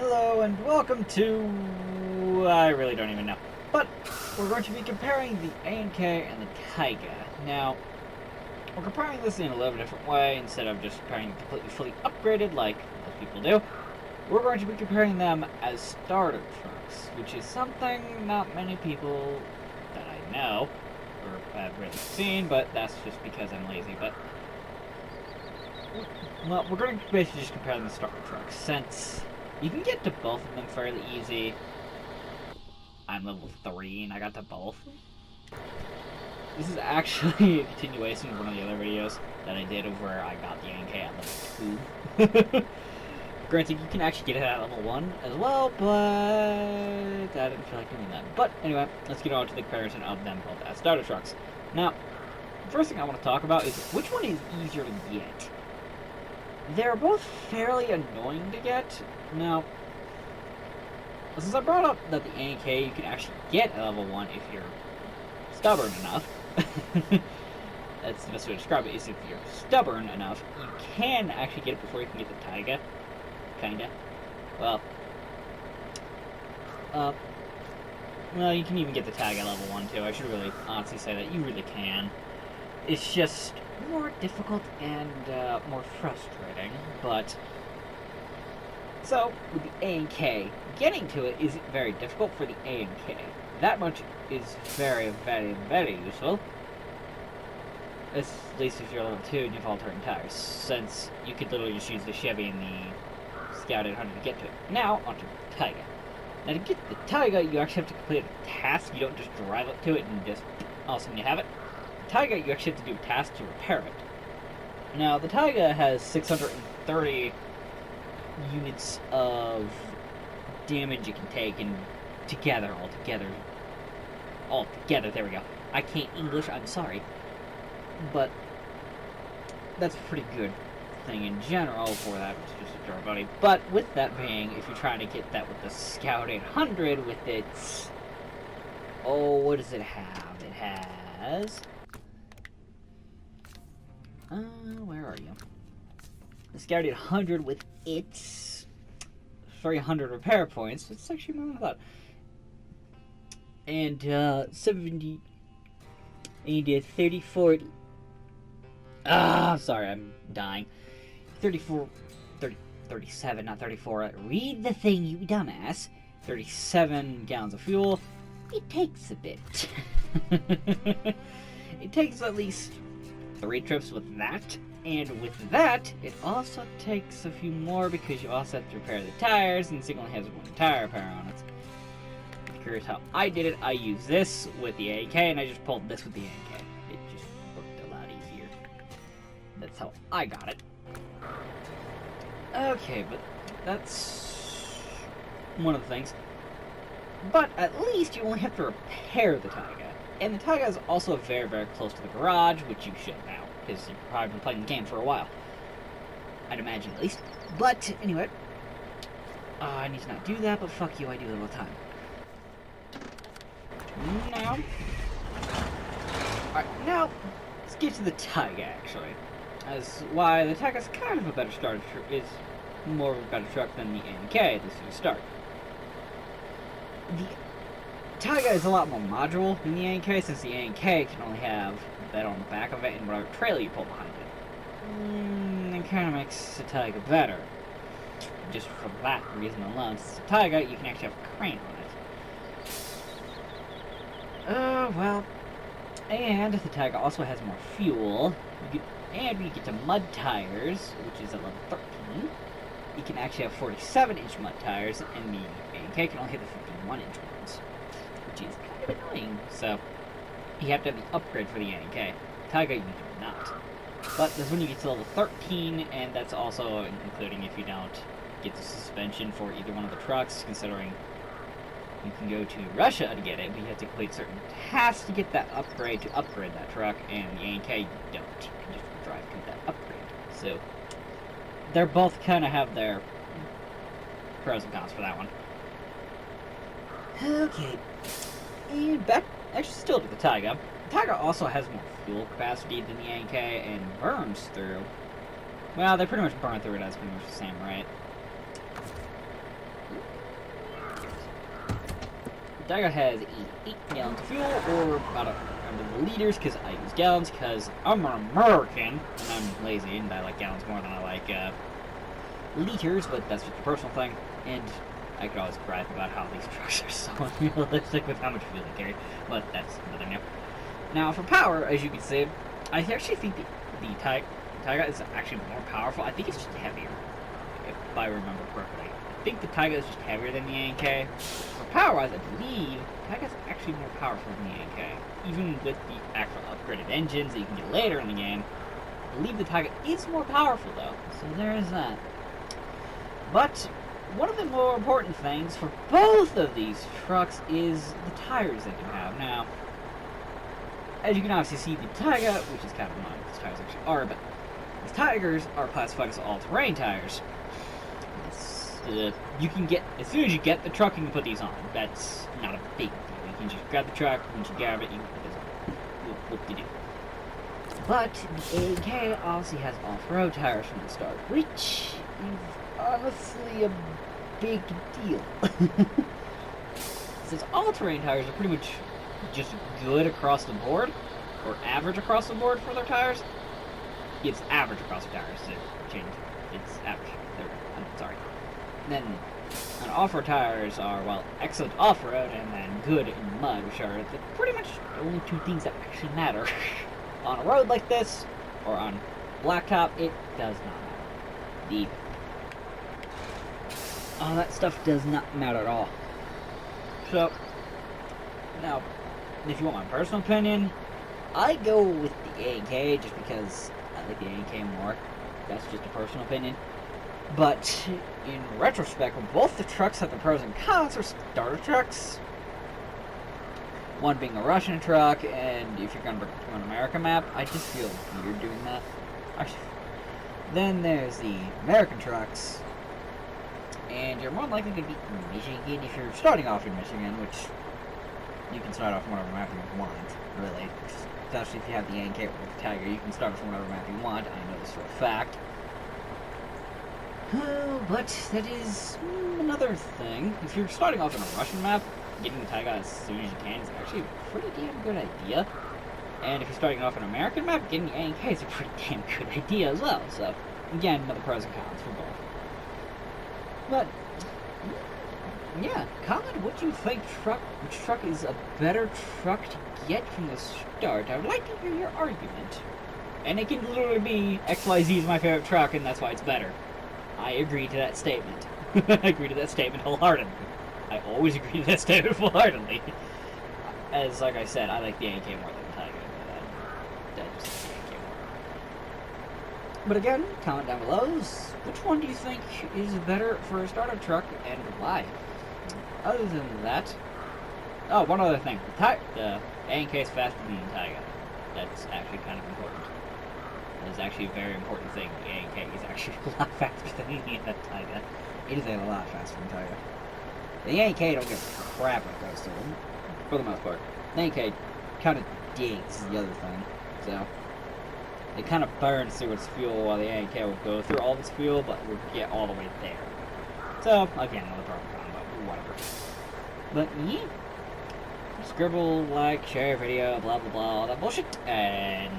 Hello and welcome to... I really don't even know. But we're going to be comparing the A&K and the Tayga. Now, we're comparing this in a little different way. Instead of just comparing completely fully upgraded like most people do, we're going to be comparing them as starter trucks, which is something not many people that I know or have really seen, but that's just because I'm lazy. But well, we're going to basically just compare them to starter trucks, since you can get to both of them fairly easy. I'm level 3 and I got to both. This is actually a continuation of one of the other videos that I did of where I got the A&K at level 2. Granted, you can actually get it at level 1 as well, but I didn't feel like doing that. But anyway, let's get on to the comparison of them both as starter trucks. Now, the first thing I want to talk about is which one is easier to get. They're both fairly annoying to get. Now, since I brought up that the A&K you can actually get at level 1 if you're stubborn enough. That's the best way to describe it, is if you're stubborn enough, you can actually get it before you can get the Tayga. Kinda. Well, you can even get the Tayga at level 1 too. I should really honestly say that you really can. It's just more difficult and more frustrating, but... So, with the A&K, getting to it is very difficult for the A&K. That much is very, very, very useful. At least if you're level 2 and you have alternating tires, since you could literally just use the Chevy and the Scout 800 to get to it. Now, onto the Tayga. Now, to get the Tayga, you actually have to complete a task. You don't just drive up to it and just all of a sudden you have it. The Tayga, you actually have to do a task to repair it. Now, the Tayga has 630 units of damage it can take, and altogether, there we go. I can't English, I'm sorry. But that's a pretty good thing in general for that, which is just a durability. But with that being, if you're trying to get that with the Scout 800 with its... Oh, what does it have? It has... where are you? The Scout 800 with its 300 repair points. It's actually more than I thought. And 70 and 34. Sorry, I'm dying. 37, not 34. Read the thing, you dumbass. 37 gallons of fuel. It takes a bit. It takes at least 3 trips with that. And with that, it also takes a few more because you also have to repair the tires, and this thing only has 1 tire repair on it. If you're curious how I did it, I used this with the A&K, and I just pulled this with the A&K. It just worked a lot easier. That's how I got it. Okay, but that's one of the things. But at least you only have to repair the Tayga. And the Tayga is also very, very close to the garage, which you should now, because you've probably been playing the game for a while. I'd imagine, at least. But, anyway. I need to not do that, but fuck you, I do it all the time. Now... Alright, now, let's get to the Tayga, actually. As why the Tayga is kind of a better starter truck, is more of a better truck than the A&K, at least to start. The Tayga is a lot more modular than the A&K, since the A&K can only have that on the back of it and whatever trailer you pull behind it. It kind of makes the Tayga better. Just for that reason alone. Since the Tayga, you can actually have a crane on it. Well. And the Tayga also has more fuel. And when you get to mud tires, which is at level 13, you can actually have 47-inch mud tires, and the A&K can only have the 51-inch ones, which is kind of annoying. So, you have to have the upgrade for the A&K. Tayga, you do not. But that's when you get to level 13, and that's also including if you don't get the suspension for either one of the trucks, considering you can go to Russia to get it, but you have to complete certain tasks to get that upgrade to upgrade that truck, and the A&K you don't. You can just drive to that upgrade. So, they're both kind of have their pros and cons for that one. Okay. And back, actually still to the Tayga. The Tayga also has more fuel capacity than the A&K and burns through. Well, they pretty much burn through it as pretty much the same, right? Tayga has 8 gallons of fuel, or about 100 liters, because I use gallons, because I'm an American, and I'm lazy, and I like gallons more than I like liters, but that's just a personal thing, and I could always gripe about how these trucks are so unrealistic with how much fuel they carry, but that's another new. Now, for power, as you can see, I actually think the Tayga is actually more powerful. I think it's just heavier, if I remember correctly. I think the Tayga is just heavier than the A&K. For power-wise, I believe Tayga is actually more powerful than the A&K. Even with the actual upgraded engines that you can get later in the game, I believe the Tayga is more powerful, though. So there is that. But one of the more important things for both of these trucks is the tires they can have. Now, as you can obviously see, the Tayga, which is kind of annoying, these tires actually are, but these Tigers are classified as all-terrain tires. You can get, as soon as you get the truck, you can put these on. That's not a big deal. You can just grab the truck, once you grab it, you can put this on. Whoop-de-doo. But the A&K obviously has off-road tires from the start, which is honestly a big deal. Since all-terrain tires are pretty much just good across the board, or average across the board for their tires. It's average across the tires to change. It's average. I'm sorry. Then, off-road tires are, well, excellent off-road and then good in mud, which are pretty much the only two things that actually matter. On a road like this, or on blacktop, it does not matter. All that stuff does not matter at all. So, now, if you want my personal opinion, I go with the A&K just because I like the A&K more. That's just a personal opinion. But in retrospect, both the trucks have the pros and cons for starter trucks. One being a Russian truck, and if you're going to bring it to an American map, I just feel weird doing that. Actually, then there's the American trucks, and you're more likely to be in Michigan if you're starting off in Michigan, which you can start off on whatever map you want, really. Especially if you have the A&K with the Tayga, you can start off on whatever map you want. I know this for a fact. But that is another thing. If you're starting off on a Russian map, getting the Tayga as soon as you can is actually a pretty damn good idea. And if you're starting off on an American map, getting the A&K is a pretty damn good idea as well. So, again, another pros and cons for both. But yeah, comment what you think which truck is a better truck to get from the start. I would like to hear your argument. And it can literally be XYZ is my favorite truck and that's why it's better. I agree to that statement. I agree to that statement wholeheartedly. I always agree to that statement wholeheartedly. As like I said, I like the A&K more than the Tayga. I just like the A&K more. But again, comment down below. Which one do you think is better for a starter truck and why? Other than that, oh, one other thing. The A&K is faster than the Tayga. That's actually kind of important. That is actually a very important thing. The A&K is actually a lot faster than the Tayga. It is a lot faster than Tayga. The A&K don't give a crap when it goes to them, for the most part. The A&K kind of digs is the other thing. So, it kind of burns through its fuel while the A&K will go through all of its fuel, but will get all the way there. So, again, another problem, but whatever. But, yeah. Scribble, like, share video, blah blah blah, all that bullshit, and